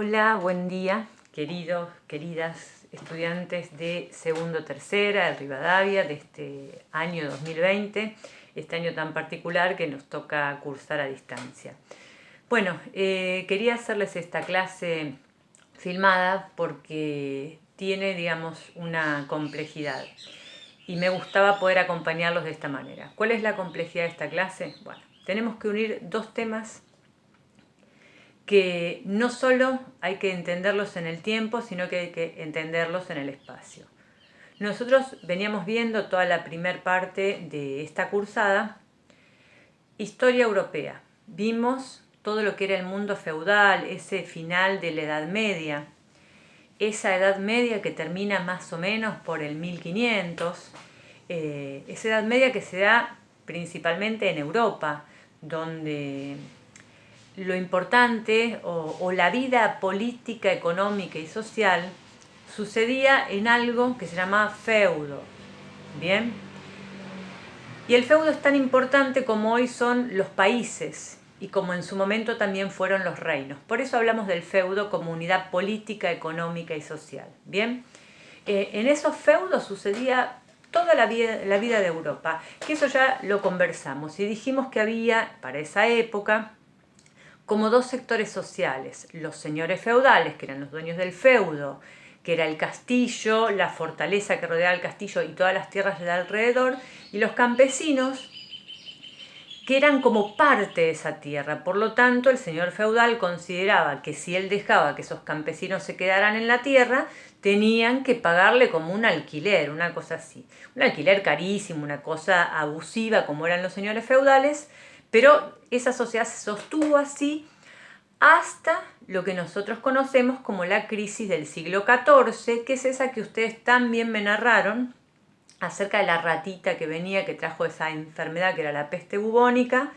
Hola, buen día, queridos, queridas estudiantes de segundo tercera de Rivadavia de este año 2020, este año tan particular que nos toca cursar a distancia. Bueno, quería hacerles esta clase filmada porque tiene, digamos, una complejidad y me gustaba poder acompañarlos de esta manera. ¿Cuál es la complejidad de esta clase? Bueno, tenemos que unir dos temas que no solo hay que entenderlos en el tiempo, sino que hay que entenderlos en el espacio. Nosotros veníamos viendo toda la primer parte de esta cursada, historia europea. Vimos todo lo que era el mundo feudal, ese final de la Edad Media, esa Edad Media que termina más o menos por el 1500, esa Edad Media que se da principalmente en Europa, donde lo importante o la vida política, económica y social sucedía en algo que se llamaba feudo. ¿Bien? Y el feudo es tan importante como hoy son los países y como en su momento también fueron los reinos. Por eso hablamos del feudo como unidad política, económica y social. ¿Bien? En esos feudos sucedía toda la vida de Europa, que eso ya lo conversamos y dijimos que había para esa época como dos sectores sociales, los señores feudales, que eran los dueños del feudo, que era el castillo, la fortaleza que rodeaba el castillo y todas las tierras de alrededor, y los campesinos, que eran como parte de esa tierra. Por lo tanto, el señor feudal consideraba que si él dejaba que esos campesinos se quedaran en la tierra, tenían que pagarle como un alquiler, una cosa así. Un alquiler carísimo, una cosa abusiva como eran los señores feudales, pero esa sociedad se sostuvo así hasta lo que nosotros conocemos como la crisis del siglo XIV, que es esa que ustedes también me narraron acerca de la ratita que venía, que trajo esa enfermedad que era la peste bubónica,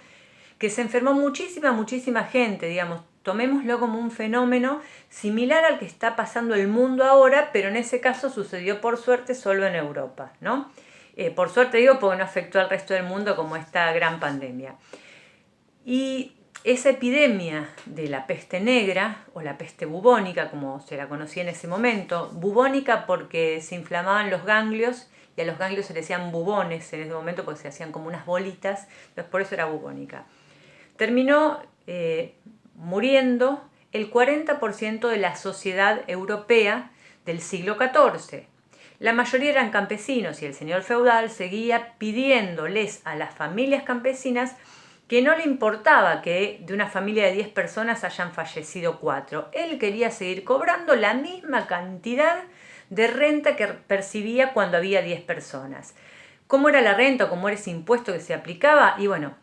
que se enfermó muchísima gente, digamos, tomémoslo como un fenómeno similar al que está pasando el mundo ahora, pero en ese caso sucedió por suerte solo en Europa, ¿no? Por suerte digo porque no afectó al resto del mundo como esta gran pandemia. Y esa epidemia de la peste negra o la peste bubónica, como se la conocía en ese momento, bubónica porque se inflamaban los ganglios y a los ganglios se le decían bubones en ese momento porque se hacían como unas bolitas, entonces por eso era bubónica. Terminó muriendo el 40% de la sociedad europea del siglo XIV. La mayoría eran campesinos y el señor feudal seguía pidiéndoles a las familias campesinas que no le importaba que de una familia de 10 personas hayan fallecido 4. Él quería seguir cobrando la misma cantidad de renta que percibía cuando había 10 personas. ¿Cómo era la renta? ¿Cómo era ese impuesto que se aplicaba? Y bueno,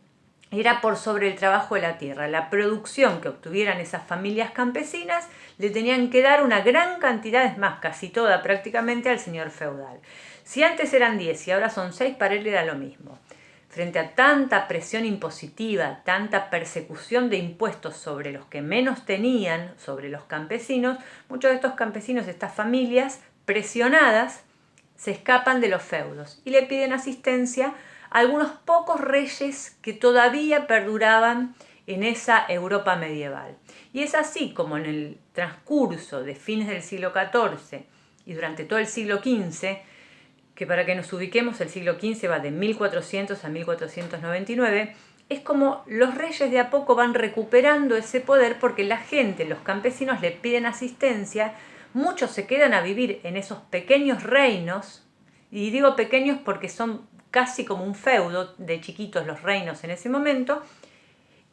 era por sobre el trabajo de la tierra. La producción que obtuvieran esas familias campesinas le tenían que dar una gran cantidad, es más, casi toda prácticamente, al señor feudal. Si antes eran 10 y ahora son 6, para él era lo mismo. Frente a tanta presión impositiva, tanta persecución de impuestos sobre los que menos tenían, sobre los campesinos, muchos de estos campesinos, estas familias presionadas, se escapan de los feudos y le piden asistencia a algunos pocos reyes que todavía perduraban en esa Europa medieval. Y es así como en el transcurso de fines del siglo XIV y durante todo el siglo XV, que para que nos ubiquemos el siglo XV va de 1400 a 1499, es como los reyes de a poco van recuperando ese poder porque la gente, los campesinos le piden asistencia, muchos se quedan a vivir en esos pequeños reinos, y digo pequeños porque son casi como un feudo de chiquitos los reinos en ese momento,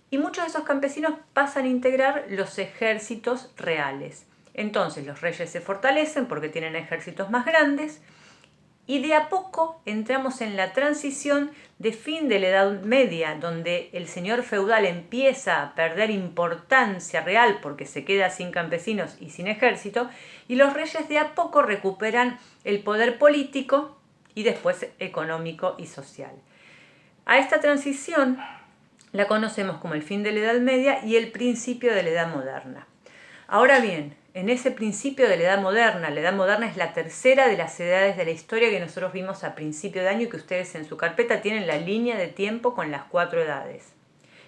y muchos de esos campesinos pasan a integrar los ejércitos reales. Entonces los reyes se fortalecen porque tienen ejércitos más grandes, y de a poco entramos en la transición de fin de la Edad Media, donde el señor feudal empieza a perder importancia real porque se queda sin campesinos y sin ejército, y los reyes de a poco recuperan el poder político y después económico y social. A esta transición la conocemos como el fin de la Edad Media y el principio de la Edad Moderna. Ahora bien, en ese principio de la Edad Moderna es la tercera de las edades de la historia que nosotros vimos a principio de año y que ustedes en su carpeta tienen la línea de tiempo con las 4 edades.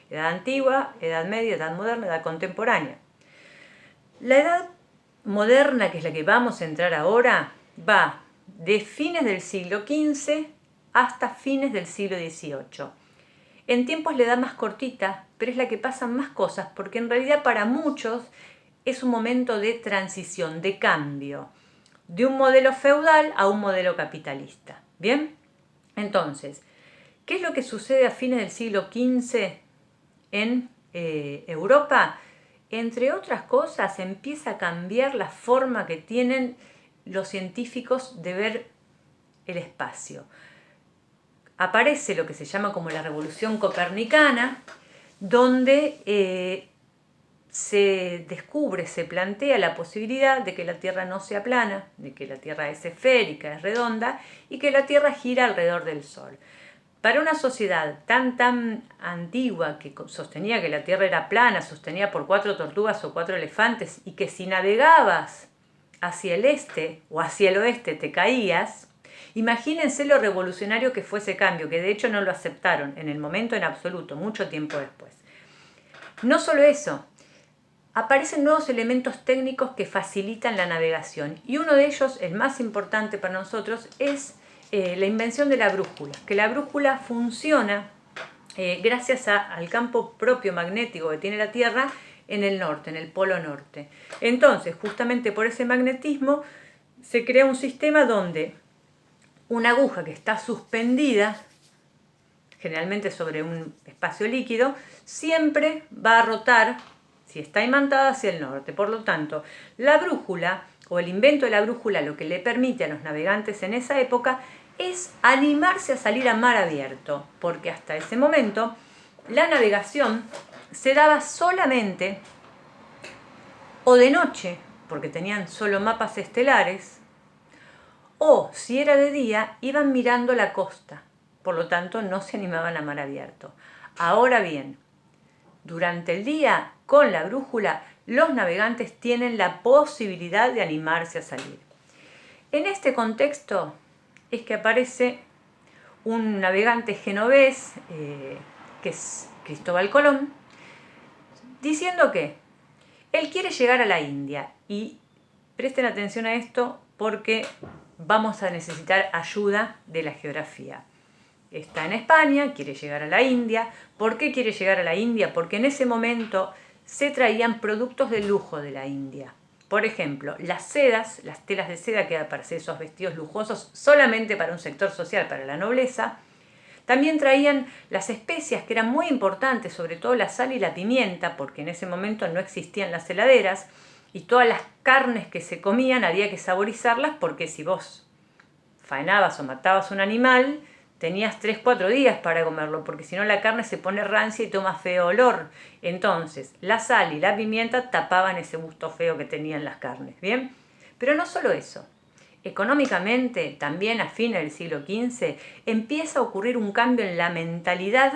Edad antigua, Edad Media, Edad Moderna, Edad Contemporánea. La edad moderna, que es la que vamos a entrar ahora, va de fines del siglo XV hasta fines del siglo XVIII. En tiempo es la edad más cortita, pero es la que pasan más cosas, porque en realidad para muchos es un momento de transición, de cambio, de un modelo feudal a un modelo capitalista. ¿Bien? Entonces, ¿qué es lo que sucede a fines del siglo XV en Europa? Entre otras cosas, empieza a cambiar la forma que tienen los científicos de ver el espacio. Aparece lo que se llama como la revolución copernicana, donde se descubre, se plantea la posibilidad de que la Tierra no sea plana, de que la Tierra es esférica, es redonda y que la Tierra gira alrededor del Sol. Para una sociedad tan antigua que sostenía que la Tierra era plana, sostenida por 4 tortugas o 4 elefantes, y que si navegabas hacia el este o hacia el oeste te caías, imagínense lo revolucionario que fue ese cambio, que de hecho no lo aceptaron en el momento en absoluto, mucho tiempo después. No solo eso, aparecen nuevos elementos técnicos que facilitan la navegación, y uno de ellos, el más importante para nosotros, es la invención de la brújula, que la brújula funciona gracias al campo propio magnético que tiene la Tierra en el norte, en el polo norte. Entonces, justamente por ese magnetismo, se crea un sistema donde una aguja que está suspendida, generalmente sobre un espacio líquido, siempre va a rotar, si está imantada, hacia el norte. Por lo tanto, la brújula, o el invento de la brújula, lo que le permite a los navegantes en esa época es animarse a salir a mar abierto, porque hasta ese momento la navegación se daba solamente o de noche, porque tenían solo mapas estelares, o si era de día, iban mirando la costa, por lo tanto no se animaban a mar abierto. Ahora bien, durante el día, con la brújula, los navegantes tienen la posibilidad de animarse a salir. En este contexto es que aparece un navegante genovés, que es Cristóbal Colón, diciendo que él quiere llegar a la India. Y presten atención a esto porque vamos a necesitar ayuda de la geografía. Está en España, quiere llegar a la India. ¿Por qué quiere llegar a la India? Porque en ese momento se traían productos de lujo de la India. Por ejemplo, las sedas, las telas de seda que eran para hacer esos vestidos lujosos solamente para un sector social, para la nobleza. También traían las especias, que eran muy importantes, sobre todo la sal y la pimienta, porque en ese momento no existían las heladeras, y todas las carnes que se comían había que saborizarlas, porque si vos faenabas o matabas un animal, tenías 3-4 días para comerlo, porque si no la carne se pone rancia y toma feo olor. Entonces, la sal y la pimienta tapaban ese gusto feo que tenían las carnes, ¿bien? Pero no solo eso. Económicamente, también a fines del siglo XV, empieza a ocurrir un cambio en la mentalidad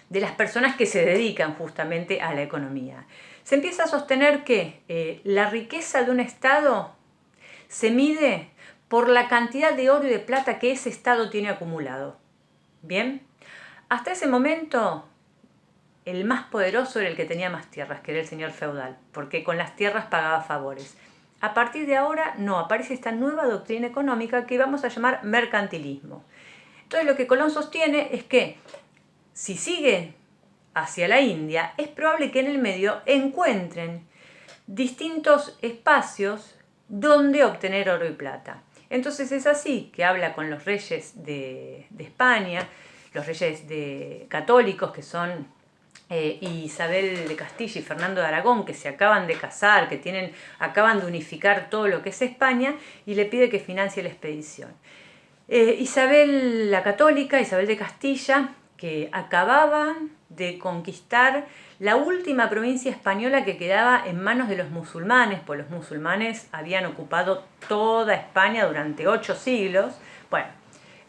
de las personas que se dedican justamente a la economía. Se empieza a sostener que la riqueza de un Estado se mide por la cantidad de oro y de plata que ese Estado tiene acumulado. ¿Bien? Hasta ese momento, el más poderoso era el que tenía más tierras, que era el señor feudal, porque con las tierras pagaba favores. A partir de ahora, no, aparece esta nueva doctrina económica que vamos a llamar mercantilismo. Entonces, lo que Colón sostiene es que si sigue hacia la India, es probable que en el medio encuentren distintos espacios donde obtener oro y plata. Entonces es así que habla con los reyes de España, los reyes católicos, que son Isabel de Castilla y Fernando de Aragón, que se acaban de casar, que acaban de unificar todo lo que es España, y le pide que financie la expedición. Isabel la Católica, Isabel de Castilla, que acababan de conquistar la última provincia española que quedaba en manos de los musulmanes, pues los musulmanes habían ocupado toda España durante 8 siglos. Bueno,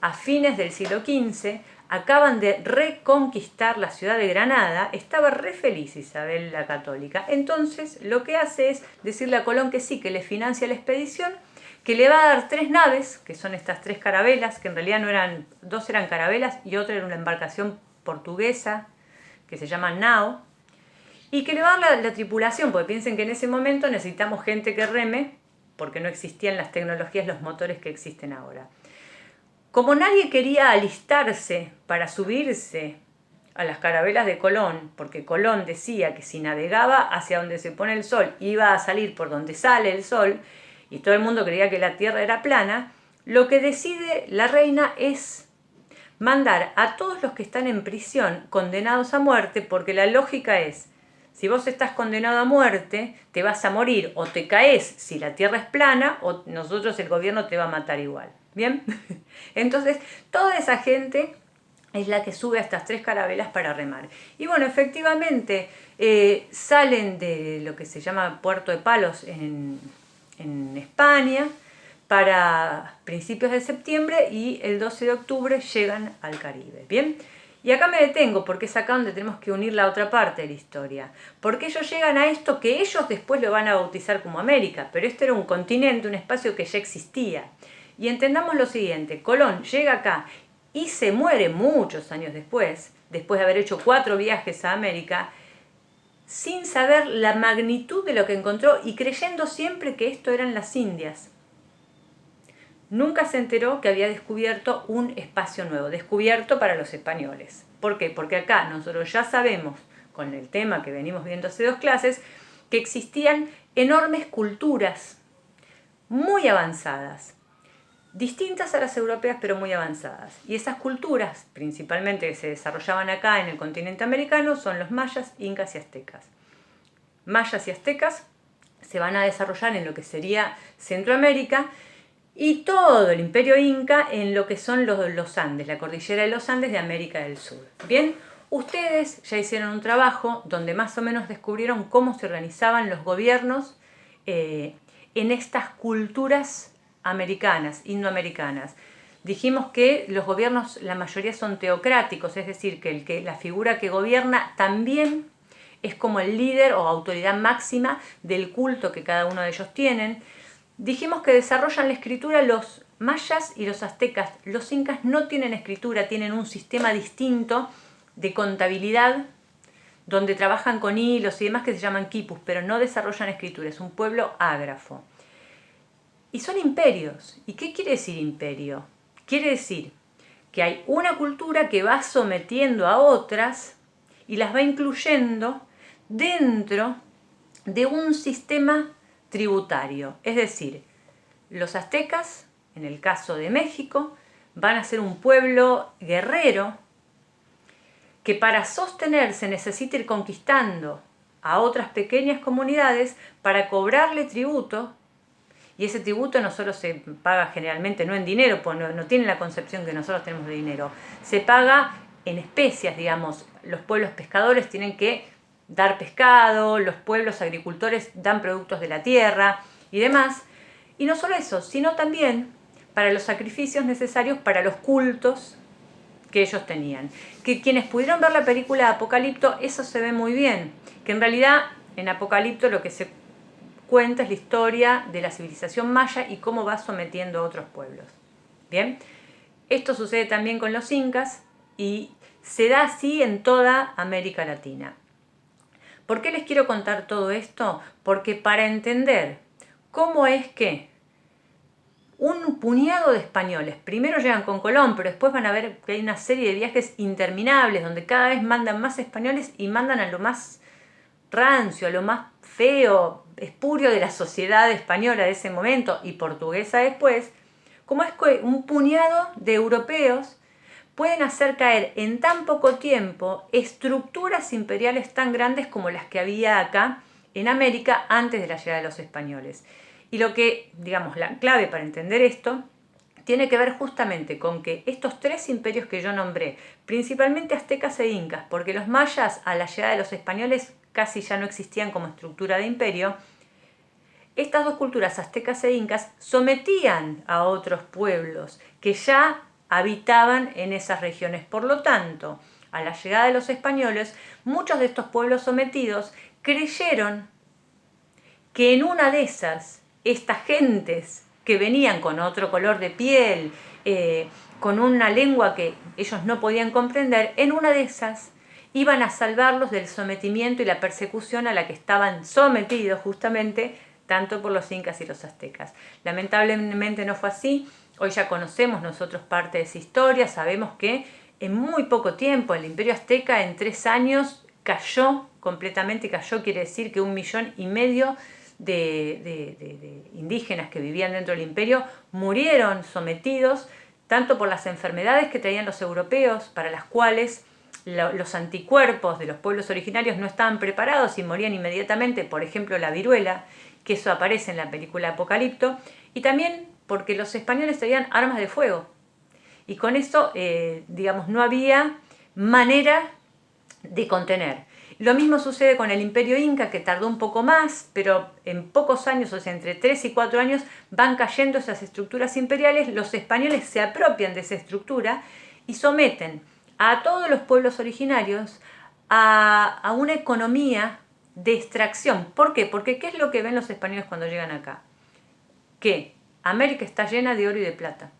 a fines del siglo XV acaban de reconquistar la ciudad de Granada, estaba re feliz Isabel la Católica. Entonces lo que hace es decirle a Colón que sí, que le financia la expedición, que le va a dar 3 naves, que son estas 3 carabelas, que en realidad no eran, 2 eran carabelas y otra era una embarcación portuguesa que se llama nao, y que elevar la tripulación, porque piensen que en ese momento necesitamos gente que reme, porque no existían las tecnologías, los motores que existen ahora. Como nadie quería alistarse para subirse a las carabelas de Colón, porque Colón decía que si navegaba hacia donde se pone el sol iba a salir por donde sale el sol, y todo el mundo creía que la Tierra era plana, lo que decide la reina es mandar a todos los que están en prisión condenados a muerte, porque la lógica es, si vos estás condenado a muerte, te vas a morir o te caes si la Tierra es plana o nosotros, el gobierno, te va a matar igual. ¿Bien? Entonces, toda esa gente es la que sube a estas 3 carabelas para remar. Y bueno, efectivamente, salen de lo que se llama Puerto de Palos en España para principios de septiembre y el 12 de octubre llegan al Caribe. ¿Bien? Y acá me detengo porque es acá donde tenemos que unir la otra parte de la historia. Porque ellos llegan a esto que ellos después lo van a bautizar como América, pero esto era un continente, un espacio que ya existía. Y entendamos lo siguiente, Colón llega acá y se muere muchos años después de haber hecho 4 viajes a América, sin saber la magnitud de lo que encontró y creyendo siempre que esto eran las Indias. Nunca se enteró que había descubierto un espacio nuevo, descubierto para los españoles. ¿Por qué? Porque acá nosotros ya sabemos, con el tema que venimos viendo hace 2 clases, que existían enormes culturas muy avanzadas, distintas a las europeas pero muy avanzadas. Y esas culturas, principalmente que se desarrollaban acá en el continente americano, son los mayas, incas y aztecas. Mayas y aztecas se van a desarrollar en lo que sería Centroamérica y todo el imperio inca en lo que son los Andes, la cordillera de los Andes de América del Sur. Bien, ustedes ya hicieron un trabajo donde más o menos descubrieron cómo se organizaban los gobiernos en estas culturas americanas, indoamericanas. Dijimos que los gobiernos, la mayoría son teocráticos, es decir, que la figura que gobierna también es como el líder o autoridad máxima del culto que cada uno de ellos tienen. Dijimos que desarrollan la escritura los mayas y los aztecas. Los incas no tienen escritura, tienen un sistema distinto de contabilidad donde trabajan con hilos y demás que se llaman quipus, pero no desarrollan escritura, es un pueblo ágrafo. Y son imperios. ¿Y qué quiere decir imperio? Quiere decir que hay una cultura que va sometiendo a otras y las va incluyendo dentro de un sistema tributario. Es decir, los aztecas, en el caso de México, van a ser un pueblo guerrero que para sostenerse necesita ir conquistando a otras pequeñas comunidades para cobrarle tributo. Y ese tributo no solo se paga generalmente, no en dinero, pues no tienen la concepción que nosotros tenemos de dinero. Se paga en especias, digamos. Los pueblos pescadores tienen que dar pescado, los pueblos agricultores dan productos de la tierra y demás. Y no solo eso, sino también para los sacrificios necesarios para los cultos que ellos tenían. Que quienes pudieron ver la película Apocalipto, eso se ve muy bien. Que en realidad en Apocalipto lo que se cuenta es la historia de la civilización maya y cómo va sometiendo a otros pueblos. Bien, esto sucede también con los incas y se da así en toda América Latina. ¿Por qué les quiero contar todo esto? Porque para entender cómo es que un puñado de españoles primero llegan con Colón, pero después van a ver que hay una serie de viajes interminables donde cada vez mandan más españoles y mandan a lo más rancio, a lo más feo, espurio de la sociedad española de ese momento y portuguesa después, como es que un puñado de europeos pueden hacer caer en tan poco tiempo estructuras imperiales tan grandes como las que había acá en América antes de la llegada de los españoles. Y lo que, digamos, la clave para entender esto tiene que ver justamente con que estos 3 imperios que yo nombré, principalmente aztecas e incas, porque los mayas a la llegada de los españoles casi ya no existían como estructura de imperio, estas 2 culturas, aztecas e incas, sometían a otros pueblos que ya habitaban en esas regiones. Por lo tanto, a la llegada de los españoles, muchos de estos pueblos sometidos creyeron que en una de esas, estas gentes que venían con otro color de piel, con una lengua que ellos no podían comprender, en una de esas iban a salvarlos del sometimiento y la persecución a la que estaban sometidos justamente tanto por los incas y los aztecas. Lamentablemente no fue así. Hoy ya conocemos nosotros parte de esa historia, sabemos que en muy poco tiempo el Imperio Azteca en 3 años cayó completamente. Cayó quiere decir que 1,5 millones de indígenas que vivían dentro del imperio murieron sometidos tanto por las enfermedades que traían los europeos, para las cuales los anticuerpos de los pueblos originarios no estaban preparados y morían inmediatamente, por ejemplo la viruela, que eso aparece en la película Apocalipto, y también porque los españoles traían armas de fuego. Y con eso, digamos, no había manera de contener. Lo mismo sucede con el Imperio Inca, que tardó un poco más, pero en pocos años, o sea, entre 3 y 4 años, van cayendo esas estructuras imperiales. Los españoles se apropian de esa estructura y someten a todos los pueblos originarios a una economía de extracción. ¿Por qué? Porque ¿qué es lo que ven los españoles cuando llegan acá? Que América está llena de oro y de plata.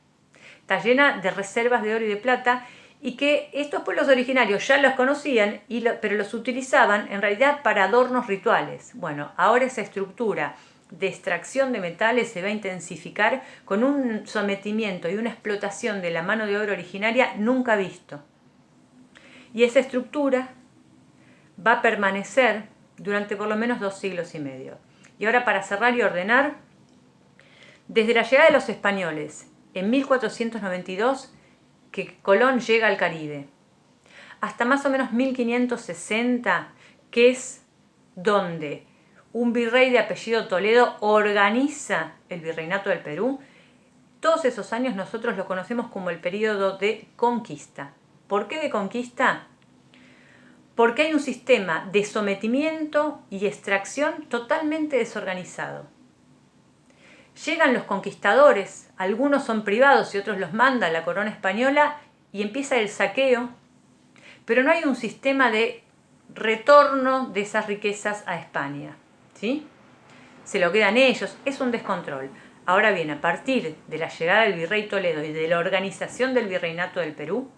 Está llena de reservas de oro y de plata, y que estos pueblos originarios ya los conocían, pero los utilizaban en realidad para adornos rituales. Bueno, ahora esa estructura de extracción de metales se va a intensificar con un sometimiento y una explotación de la mano de obra originaria nunca visto. Y esa estructura va a permanecer durante por lo menos 2 siglos y medio. Y ahora, para cerrar y ordenar, desde la llegada de los españoles en 1492, que Colón llega al Caribe, hasta más o menos 1560, que es donde un virrey de apellido Toledo organiza el virreinato del Perú, todos esos años nosotros lo conocemos como el periodo de conquista. ¿Por qué de conquista? Porque hay un sistema de sometimiento y extracción totalmente desorganizado. Llegan los conquistadores, algunos son privados y otros los manda la corona española, y empieza el saqueo, pero no hay un sistema de retorno de esas riquezas a España, ¿sí? Se lo quedan ellos, es un descontrol. Ahora bien, a partir de la llegada del virrey Toledo y de la organización del virreinato del Perú,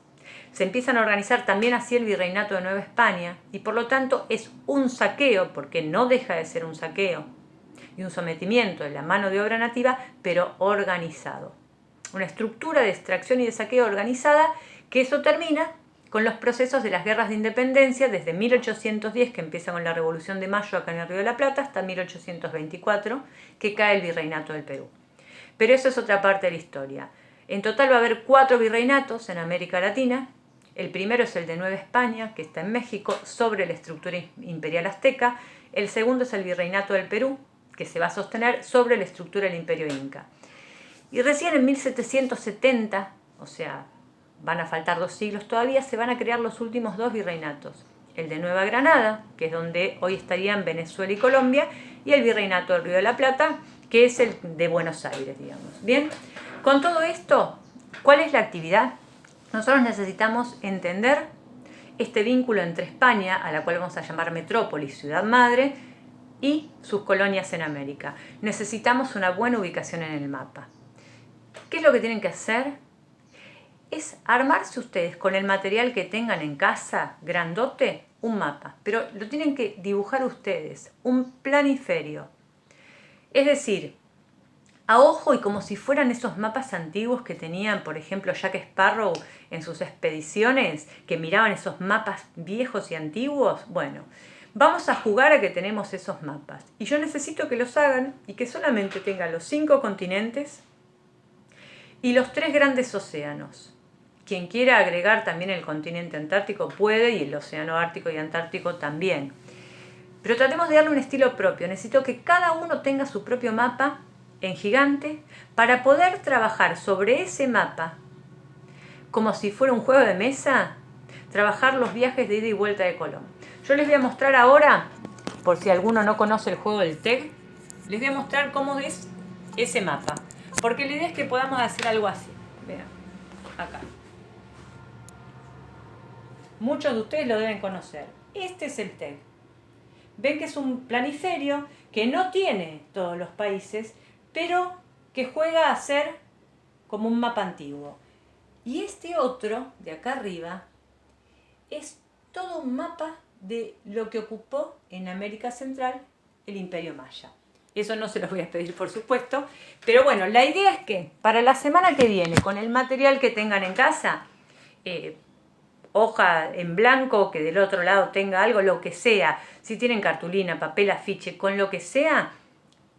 se empiezan a organizar también así el virreinato de Nueva España, y por lo tanto es un saqueo, porque no deja de ser un saqueo y un sometimiento de la mano de obra nativa, pero organizado. Una estructura de extracción y de saqueo organizada, que eso termina con los procesos de las guerras de independencia desde 1810, que empieza con la Revolución de Mayo acá en el Río de la Plata, hasta 1824, que cae el virreinato del Perú. Pero eso es otra parte de la historia. En total va a haber 4 virreinatos en América Latina. El primero es el de Nueva España, que está en México, sobre la estructura imperial azteca. El segundo es el virreinato del Perú, que se va a sostener sobre la estructura del Imperio Inca. Y recién en 1770, o sea, van a faltar 2 siglos todavía, se van a crear los últimos 2 virreinatos. El de Nueva Granada, que es donde hoy estarían Venezuela y Colombia, y el virreinato del Río de la Plata, que es el de Buenos Aires, digamos. Bien, con todo esto, ¿cuál es la actividad? Nosotros necesitamos entender este vínculo entre España, a la cual vamos a llamar metrópolis, ciudad madre, y sus colonias en América. Necesitamos una buena ubicación en el mapa. ¿Qué es lo que tienen que hacer? Es armarse ustedes con el material que tengan en casa, grandote, un mapa. Pero lo tienen que dibujar ustedes, un planiferio. Es decir, a ojo y como si fueran esos mapas antiguos que tenían, por ejemplo, Jack Sparrow en sus expediciones, que miraban esos mapas viejos y antiguos. Bueno, vamos a jugar a que tenemos esos mapas. Y yo necesito que los hagan y que solamente tengan los 5 continentes y los 3 grandes océanos. Quien quiera agregar también el continente antártico puede, y el océano Ártico y Antártico también. Pero tratemos de darle un estilo propio. Necesito que cada uno tenga su propio mapa en gigante para poder trabajar sobre ese mapa como si fuera un juego de mesa, trabajar los viajes de ida y vuelta de Colón. Yo les voy a mostrar ahora, por si alguno no conoce el juego del TEG, les voy a mostrar cómo es ese mapa. Porque la idea es que podamos hacer algo así. Vean, acá. Muchos de ustedes lo deben conocer. Este es el TEG. Ven que es un planiferio que no tiene todos los países, pero que juega a ser como un mapa antiguo. Y este otro, de acá arriba, es todo un mapa de lo que ocupó en América Central el Imperio Maya. Eso no se los voy a pedir, por supuesto, pero bueno, la idea es que para la semana que viene, con el material que tengan en casa, hoja en blanco, que del otro lado tenga algo, lo que sea, si tienen cartulina, papel, afiche, con lo que sea,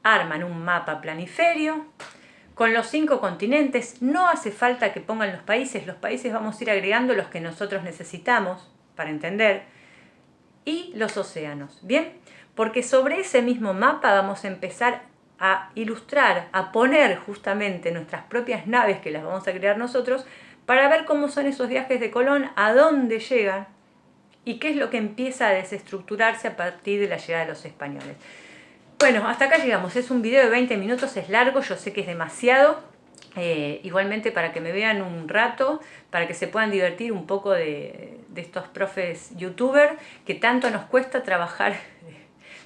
arman un mapa planiferio con los 5 continentes. No hace falta que pongan los países vamos a ir agregando los que nosotros necesitamos para entender, y los océanos, ¿bien? Porque sobre ese mismo mapa vamos a empezar a ilustrar, a poner justamente nuestras propias naves, que las vamos a crear nosotros, para ver cómo son esos viajes de Colón, a dónde llegan y qué es lo que empieza a desestructurarse a partir de la llegada de los españoles. Bueno, hasta acá llegamos. Es un video de 20 minutos, es largo, yo sé que es demasiado. Igualmente para que me vean un rato, para que se puedan divertir un poco de estos profes youtubers, que tanto nos cuesta trabajar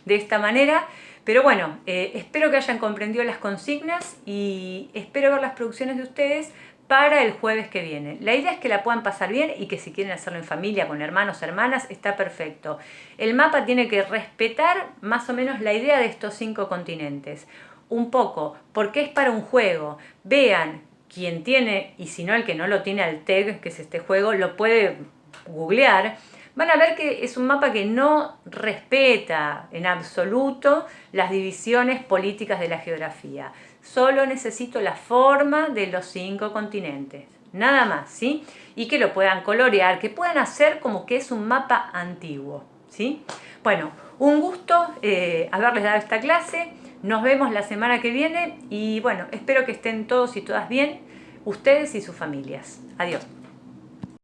de esta manera. Pero bueno, espero que hayan comprendido las consignas y espero ver las producciones de ustedes para el jueves que viene. La idea es que la puedan pasar bien y que si quieren hacerlo en familia, con hermanos, hermanas, está perfecto. El mapa tiene que respetar más o menos la idea de estos 5 continentes. Un poco, porque es para un juego. Vean, quien tiene, y si no el que no lo tiene al TEG, que es este juego, lo puede googlear. Van a ver que es un mapa que no respeta en absoluto las divisiones políticas de la geografía. Solo necesito la forma de los 5 continentes. Nada más, ¿sí? Y que lo puedan colorear, que puedan hacer como que es un mapa antiguo, ¿sí? Bueno, un gusto haberles dado esta clase. Nos vemos la semana que viene y bueno, espero que estén todos y todas bien, ustedes y sus familias. Adiós.